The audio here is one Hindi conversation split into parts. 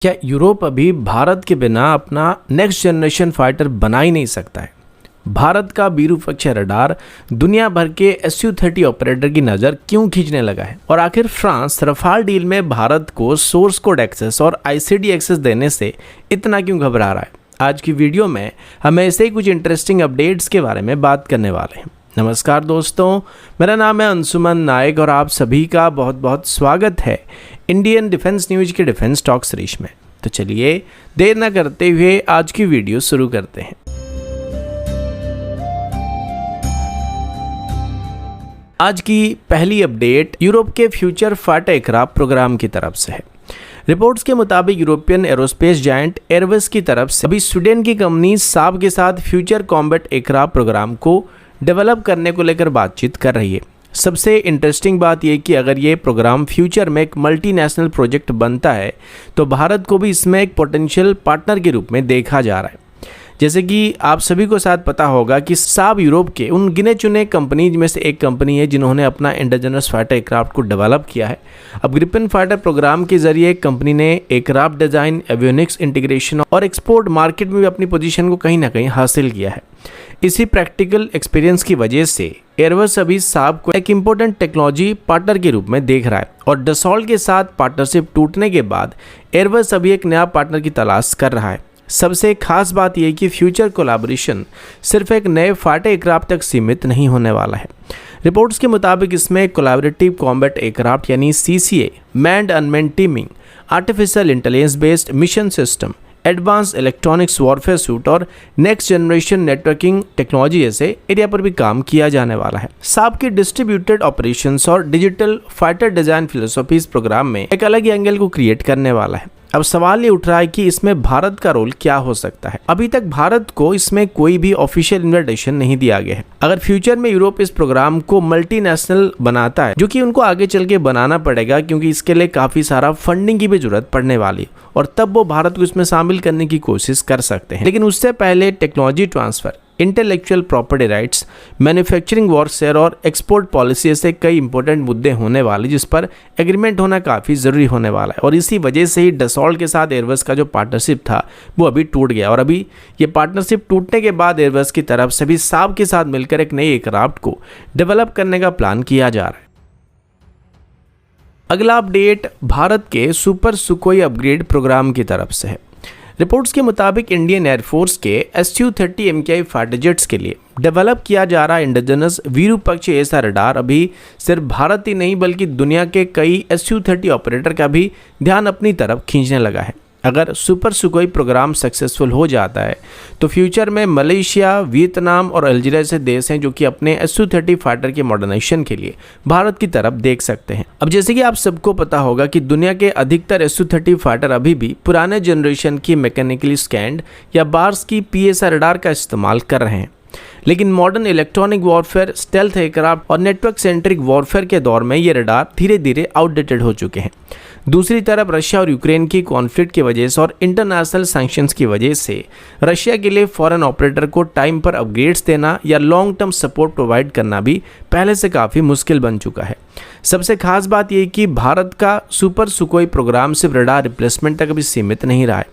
क्या यूरोप अभी भारत के बिना अपना नेक्स्ट जनरेशन फाइटर बना ही नहीं सकता है? भारत का विरूपाक्ष रडार दुनिया भर के Su-30 ऑपरेटर की नज़र क्यों खींचने लगा है? और आखिर फ्रांस रफाल डील में भारत को सोर्स कोड एक्सेस और ICD एक्सेस देने से इतना क्यों घबरा रहा है? आज की वीडियो में हम ऐसे ही कुछ इंटरेस्टिंग अपडेट्स के बारे में बात करने वाले हैं। नमस्कार दोस्तों, मेरा नाम है अंशुमन नायक और आप सभी का बहुत बहुत स्वागत है इंडियन डिफेंस न्यूज के डिफेंस टॉक सीरीज में। तो चलिए देर न करते हुए आज की वीडियो शुरू करते हैं। आज की पहली अपडेट यूरोप के फ्यूचर फाइटर एयरक्राफ्ट प्रोग्राम की तरफ से है। रिपोर्ट्स के मुताबिक यूरोपियन एरोस्पेस जायंट एयरबस की तरफ से अभी स्वीडन की कंपनी साब के साथ फ्यूचर कॉम्बैट एयरक्राफ्ट प्रोग्राम को डेवलप करने को लेकर बातचीत कर रही है। सबसे इंटरेस्टिंग बात यह कि अगर ये प्रोग्राम फ्यूचर में एक मल्टीनेशनल प्रोजेक्ट बनता है तो भारत को भी इसमें एक पोटेंशियल पार्टनर के रूप में देखा जा रहा है। जैसे कि आप सभी को शायद पता होगा कि साब यूरोप के उन गिने चुने कंपनीज में से एक कंपनी है जिन्होंने अपना इंडिजिनस फाइटर एयरक्राफ्ट को डेवलप किया है। अब ग्रिपेन फाइटर प्रोग्राम के जरिए कंपनी ने एयरक्राफ्ट डिज़ाइन, एवियोनिक्स इंटीग्रेशन और एक्सपोर्ट मार्केट में भी अपनी पोजीशन को कहीं ना कहीं हासिल किया है। इसी प्रैक्टिकल एक्सपीरियंस की वजह से एयरबस अभी साब को एक इम्पोर्टेंट टेक्नोलॉजी पार्टनर के रूप में देख रहा है और डसॉल्ट के साथ पार्टनरशिप टूटने के बाद एयरबस अभी एक नया पार्टनर की तलाश कर रहा है। सबसे खास बात यह कि फ्यूचर कोलैबोरेशन सिर्फ एक नए फाइटर एयरक्राफ्ट तक सीमित नहीं होने वाला है। रिपोर्ट्स के मुताबिक इसमें कोलैबोरेटिव कॉम्बैट एयरक्राफ्ट यानी CCA, manned unmanned teeming, artificial intelligence based mission system, advance electronics warfare suit और नेक्स्ट जनरेशन नेटवर्किंग टेक्नोलॉजी जैसे एरिया पर भी काम किया जाने वाला है। साब के डिस्ट्रीब्यूटेड ऑपरेशंस और डिजिटल फाइटर डिजाइन फिलोसॉफी इस प्रोग्राम में एक अलग एंगल को क्रिएट करने वाला है। अब सवाल ये उठ रहा है कि इसमें भारत का रोल क्या हो सकता है। अभी तक भारत को इसमें कोई भी ऑफिशियल इन्विटेशन नहीं दिया गया है। अगर फ्यूचर में यूरोप इस प्रोग्राम को मल्टीनेशनल बनाता है, जो कि उनको आगे चल के बनाना पड़ेगा क्योंकि इसके लिए काफी सारा फंडिंग की भी जरूरत पड़ने वाली है और तब वो भारत को इसमें शामिल करने की कोशिश कर सकते हैं। लेकिन उससे पहले technology transfer, intellectual property rights, manufacturing warfare और एक्सपोर्ट पॉलिसी ऐसे कई इंपॉर्टेंट मुद्दे होने वाले जिस पर एग्रीमेंट होना काफ़ी ज़रूरी होने वाला है। और इसी वजह से ही डसॉल्ट के साथ एयरबस का जो पार्टनरशिप था वो अभी टूट गया और अभी ये पार्टनरशिप टूटने के बाद एयरबस की तरफ से भी साब के साथ मिलकर एक नई एयरक्राफ्ट को डेवलप करने का प्लान किया जा रहा है। अगला अपडेट भारत के सुपर सुखोई अपग्रेड प्रोग्राम की तरफ से है। रिपोर्ट्स के मुताबिक इंडियन एयरफोर्स के Su-30 MKI फाइटर जेट्स के लिए डेवलप किया जा रहा इंडिजिनस विरूपाक्ष ऐसा रडार अभी सिर्फ भारत ही नहीं बल्कि दुनिया के कई Su-30 ऑपरेटर का भी ध्यान अपनी तरफ खींचने लगा है। अगर सुपर सुखोई प्रोग्राम सक्सेसफुल हो जाता है तो फ्यूचर में मलेशिया, वियतनाम और अल्जीरिया जैसे देश हैं जो कि अपने Su-30 फाइटर के मॉडर्नाइजेशन के लिए भारत की तरफ देख सकते हैं। अब जैसे कि आप सबको पता होगा कि दुनिया के अधिकतर Su-30 फाइटर अभी भी पुराने जनरेशन की मैकेनिकली स्कैंड या बार्स की PSR रडार का इस्तेमाल कर रहे हैं। लेकिन modern electronic warfare, stealth aircraft और नेटवर्क सेंट्रिक वॉरफेयर के दौर में ये रडार धीरे धीरे आउटडेटेड हो चुके हैं। दूसरी तरफ रशिया और यूक्रेन की कॉन्फ्लिक्ट की वजह से और इंटरनेशनल सैंक्शंस की वजह से रशिया के लिए फॉरेन ऑपरेटर को टाइम पर अपग्रेड्स देना या लॉन्ग टर्म सपोर्ट प्रोवाइड करना भी पहले से काफ़ी मुश्किल बन चुका है। सबसे खास बात यह कि भारत का सुपर सुखोई प्रोग्राम सिर्फ रडार रिप्लेसमेंट तक अभी सीमित नहीं रहा है।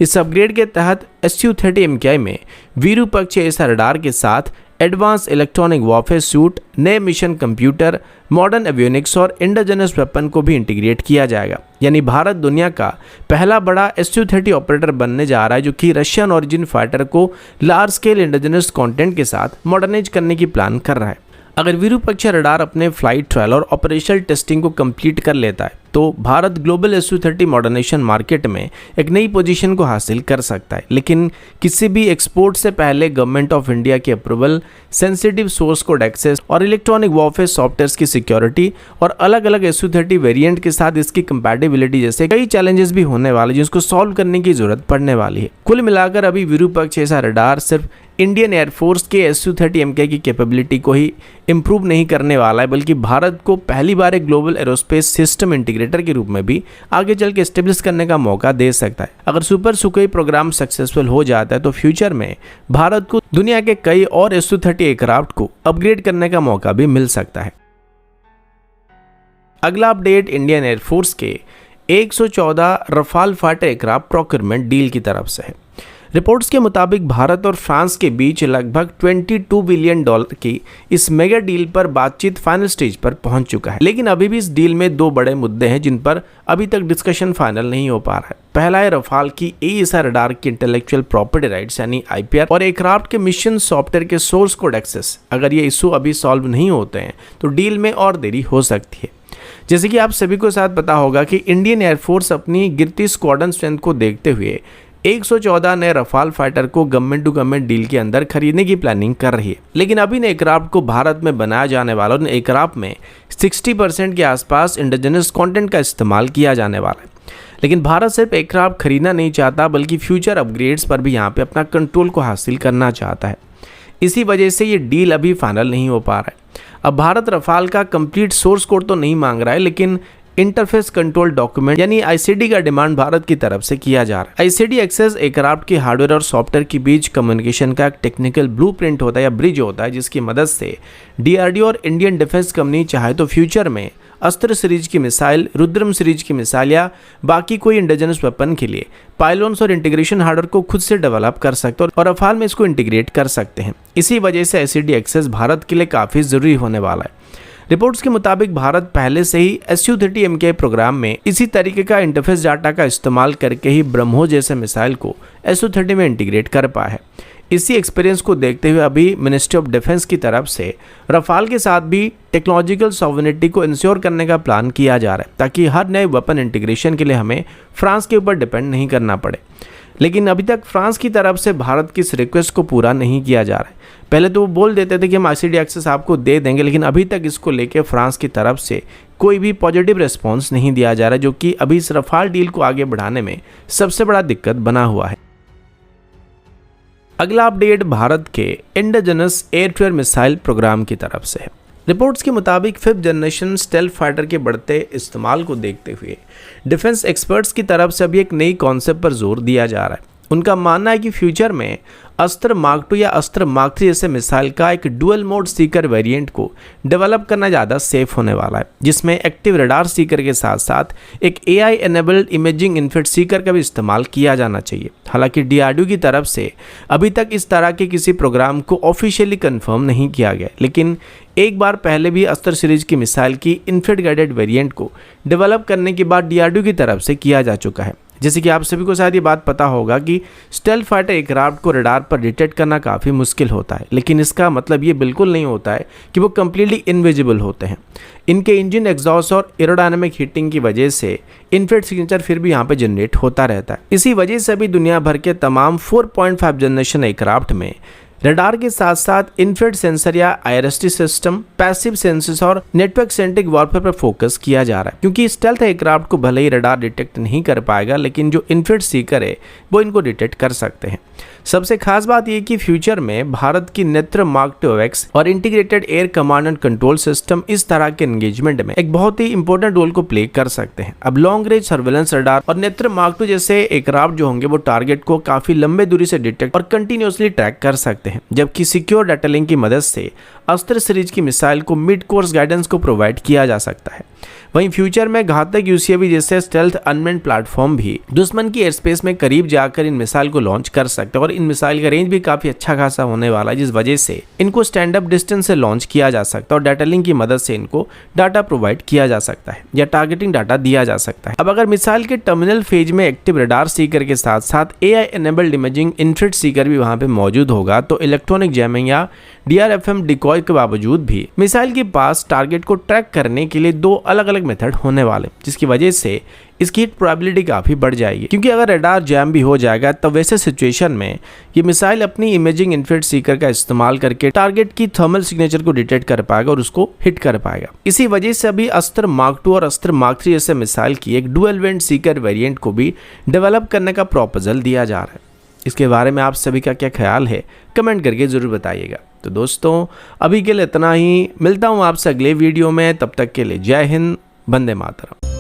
इस अपग्रेड के तहत Su-30 MKI में विरूपाक्ष ऐसा रडार के साथ एडवांस इलेक्ट्रॉनिक वॉरफेयर सूट, नए मिशन कंप्यूटर, मॉडर्न एवियोनिक्स और इंडिजिनस वेपन को भी इंटीग्रेट किया जाएगा। यानी भारत दुनिया का पहला बड़ा Su-30 ऑपरेटर बनने जा रहा है जो कि रशियन ओरिजिन फाइटर को लार्ज स्केल इंडिजिनस कंटेंट के साथ मॉडर्नाइज करने की प्लान कर रहा है। अगर विरूपाक्ष रडार अपने फ्लाइट ट्रायल और ऑपरेशनल टेस्टिंग को कंप्लीट कर लेता है तो Bharat global Su-30 modernisation market में एक नई पोजीशन को हासिल कर सकता है। लेकिन किसी भी एक्सपोर्ट से पहले गवर्नमेंट ऑफ इंडिया की approval, sensitive source code access और इलेक्ट्रॉनिक वॉरफेयर सॉफ्टवेयर की सिक्योरिटी और अलग अलग Su-30 वेरिएंट के साथ इसकी कंपैटिबिलिटी जैसे कई चैलेंजेस भी होने वाले जिसको सॉल्व करने की जरूरत पड़ने वाली है। कुल मिलाकर अभी विरूपाक्ष ऐसा रडार सिर्फ इंडियन एयरफोर्स के Su-30 MKI की कैपेबिलिटी को ही इम्प्रूव नहीं करने वाला है बल्कि भारत को पहली बार एक ग्लोबल एरोस्पेस सिस्टम इंटीग्रेटर के रूप में भी आगे चल के एस्टेब्लिश करने का मौका दे सकता है। अगर सुपर सुखोई प्रोग्राम सक्सेसफुल हो जाता है तो फ्यूचर में भारत को दुनिया के कई और Su-30 एयरक्राफ्ट को अपग्रेड करने का मौका भी मिल सकता है। अगला अपडेट इंडियन एयरफोर्स के 114 Rafale fighter aircraft procurement deal की तरफ से है। रिपोर्ट्स के मुताबिक भारत और फ्रांस के बीच लगभग $22 बिलियन की इस मेगा डील पर बातचीत फाइनल स्टेज पर पहुंच चुका है, लेकिन अभी भी इस डील में दो बड़े मुद्दे हैं जिन पर अभी तक डिस्कशन फाइनल नहीं हो पा रहा है। पहला है रफाल की AESA रडार की इंटेलेक्चुअल प्रॉपर्टी राइट्स यानी IPR और एयरक्राफ्ट के मिशन सॉफ्टवेयर के सोर्स कोड एक्सेस। अगर ये इशू अभी सॉल्व नहीं होते हैं तो डील में और देरी हो सकती है। जैसे कि आप सभी को साथ पता होगा कि इंडियन एयरफोर्स अपनी गिरती स्क्वाड्रन स्ट्रेंथ को देखते हुए 114 नए रफाल फाइटर को गवर्नमेंट टू गवर्नमेंट डील के अंदर खरीदने की प्लानिंग कर रही है, लेकिन अभी इन एयरक्राफ्ट को भारत में बनाया जाने वाला और इन एयरक्राफ्ट में 60% के आसपास इंडिजिनस कंटेंट का इस्तेमाल किया जाने वाला है। लेकिन भारत सिर्फ एयरक्राफ्ट खरीदना नहीं चाहता बल्कि फ्यूचर अपग्रेड्स पर भी यहाँ पे अपना कंट्रोल को हासिल करना चाहता है। इसी वजह से ये डील अभी फाइनल नहीं हो पा रहा है। अब भारत रफाल का कंप्लीट सोर्स कोड तो नहीं मांग रहा है, लेकिन इंटरफेस कंट्रोल डॉक्यूमेंट यानी ICD का डिमांड भारत की तरफ से किया जा रहा है। ICD एक्सेस एयरक्राफ्ट के हार्डवेयर और सॉफ्टवेयर के बीच कम्युनिकेशन का एक टेक्निकल ब्लूप्रिंट होता है या ब्रिज होता है, जिसकी मदद से DRDO और इंडियन डिफेंस कंपनी चाहे तो फ्यूचर में अस्त्र सीरीज की मिसाइल, रुद्रम सीरीज की मिसाइल या बाकी कोई इंडिजिनस वेपन के लिए पाइलोन्स और इंटीग्रेशन हार्डवेयर को खुद से डेवलप कर सकते हैं और रफाल में इसको इंटीग्रेट कर सकते हैं। इसी वजह से ICD एक्सेस भारत के लिए काफ़ी ज़रूरी होने वाला है। रिपोर्ट्स के मुताबिक भारत पहले से ही Su-30 MKI प्रोग्राम में इसी तरीके का इंटरफेस डाटा का इस्तेमाल करके ही ब्रह्मोस जैसे मिसाइल को Su-30 में इंटीग्रेट कर पाया है। इसी एक्सपीरियंस को देखते हुए अभी मिनिस्ट्री ऑफ डिफेंस की तरफ से रफाल के साथ भी टेक्नोलॉजिकल सॉवरेनिटी को इंश्योर करने का प्लान किया जा रहा है, ताकि हर नए वेपन इंटीग्रेशन के लिए हमें फ्रांस के ऊपर डिपेंड नहीं करना पड़े। लेकिन अभी तक फ्रांस की तरफ से भारत की इस रिक्वेस्ट को पूरा नहीं किया जा रहा है। पहले तो वो बोल देते थे कि हम ICD एक्सेस आपको दे देंगे, लेकिन अभी तक इसको लेके फ्रांस की तरफ से कोई भी पॉजिटिव रिस्पॉन्स नहीं दिया जा रहा है, जो कि अभी इस रफाल डील को आगे बढ़ाने में सबसे बड़ा दिक्कत बना हुआ है। अगला अपडेट भारत के indigenous air to air missile programme की तरफ से है। रिपोर्ट्स के मुताबिक 5th जनरेशन स्टेल्थ फाइटर के बढ़ते इस्तेमाल को देखते हुए डिफेंस एक्सपर्ट्स की तरफ से अभी एक नई कॉन्सेप्ट पर जोर दिया जा रहा है। उनका मानना है कि फ्यूचर में अस्त्र मार्क 2 या अस्त्र मार्क 3 जैसे मिसाइल का एक डुअल मोड सीकर वेरिएंट को डेवलप करना ज़्यादा सेफ होने वाला है, जिसमें एक्टिव रडार सीकर के साथ साथ एक AI एनेबल्ड इमेजिंग इन्फिट सीकर का भी इस्तेमाल किया जाना चाहिए। हालांकि DRDO की तरफ से अभी तक इस तरह के किसी प्रोग्राम को ऑफिशियली कंफर्म नहीं किया गया, लेकिन एक बार पहले भी अस्त्र सीरीज की मिसाइल की इन्फिट गाइडेड वेरिएंट को डेवलप करने के बाद DRDO की तरफ से किया जा चुका है। जैसे कि आप सभी को शायद ये बात पता होगा कि स्टेल्थ फाइटर एयरक्राफ्ट को रडार पर डिटेक्ट करना काफ़ी मुश्किल होता है, लेकिन इसका मतलब ये बिल्कुल नहीं होता है कि वो कम्प्लीटली इनविजिबल होते हैं। इनके इंजन एग्जॉस्ट और एरोडायनामिक हीटिंग की वजह से इन्फिट सिग्नेचर फिर भी यहाँ पे जनरेट होता रहता है। इसी वजह से अभी दुनिया भर के तमाम 4.5 जनरेशन एयरक्राफ्ट में रडार के साथ साथ इन्फिट सेंसर या IRST सिस्टम, पैसिव सेंसर्स और नेटवर्क सेंट्रिक वॉरफेयर पर फोकस किया जा रहा है, क्योंकि स्टेल्थ एयरक्राफ्ट को भले ही रडार डिटेक्ट नहीं कर पाएगा, लेकिन जो इन्फिट सीकर है वो इनको डिटेक्ट कर सकते हैं। सबसे खास बात यह कि फ्यूचर में भारत की नेत्र मार्क 2X और integrated air command and control system इस तरह के एंगेजमेंट में एक बहुत ही इंपॉर्टेंट रोल को प्ले कर सकते हैं। अब लॉन्ग रेंज सर्वेलेंस रडार और नेत्र मार्क 2 जैसे एयरक्राफ्ट जो होंगे वो टारगेट को काफी लंबे दूरी से डिटेक्ट और कंटिन्यूसली ट्रैक कर सकते हैं, जबकि सिक्योर डाटा लिंक की मदद से अस्त्र सीरीज की मिसाइल को मिड कोर्स गाइडेंस को प्रोवाइड किया जा सकता है। वहीं फ्यूचर में घातक UCAV जैसे स्टेल्थ अनमैन्ड प्लेटफॉर्म भी दुश्मन की एयर स्पेस में करीब जाकर इन मिसाइल को लॉन्च कर सकते हैं और इन मिसाइल का रेंज भी काफी अच्छा खासा होने वाला है, जिस वजह से इनको स्टैंड अप डिस्टेंस से लॉन्च किया जा सकता है और डाटा लिंक की मदद से इनको डाटा प्रोवाइड किया जा सकता है या टारगेटिंग डाटा दिया जा सकता है। अब अगर मिसाइल के टर्मिनल फेज में एक्टिव रडार सीकर के साथ साथ AI एनेबल्ड इमेजिंग इन्फिट सीकर भी वहां पे मौजूद होगा, तो इलेक्ट्रॉनिक जैमिंग या DRFM डिकॉय के बावजूद भी मिसाइल के पास टारगेट को ट्रैक करने के लिए दो अलग अलग मेथड होने वाले, जिसकी वजह से इसकी हिट प्रोबेबिलिटी काफ़ी बढ़ जाएगी। क्योंकि अगर रडार जैम भी हो जाएगा तो वैसे सिचुएशन में ये मिसाइल अपनी इमेजिंग इन्फिट सीकर का इस्तेमाल करके टारगेट की थर्मल सिग्नेचर को डिटेक्ट कर पाएगा और उसको हिट कर पाएगा। इसी वजह से अभी अस्त्र मार्क 2 और अस्त्र मार्क 3 जैसे मिसाइल की एक डुअल वेंट सीकर वेरिएंट को भी डेवलप करने का प्रपोजल दिया जा रहा है। इसके बारे में आप सभी का क्या ख्याल है, कमेंट करके ज़रूर बताइएगा। तो दोस्तों अभी के लिए इतना ही, मिलता हूँ आपसे अगले वीडियो में, तब तक के लिए जय हिंद, वंदे मातरम।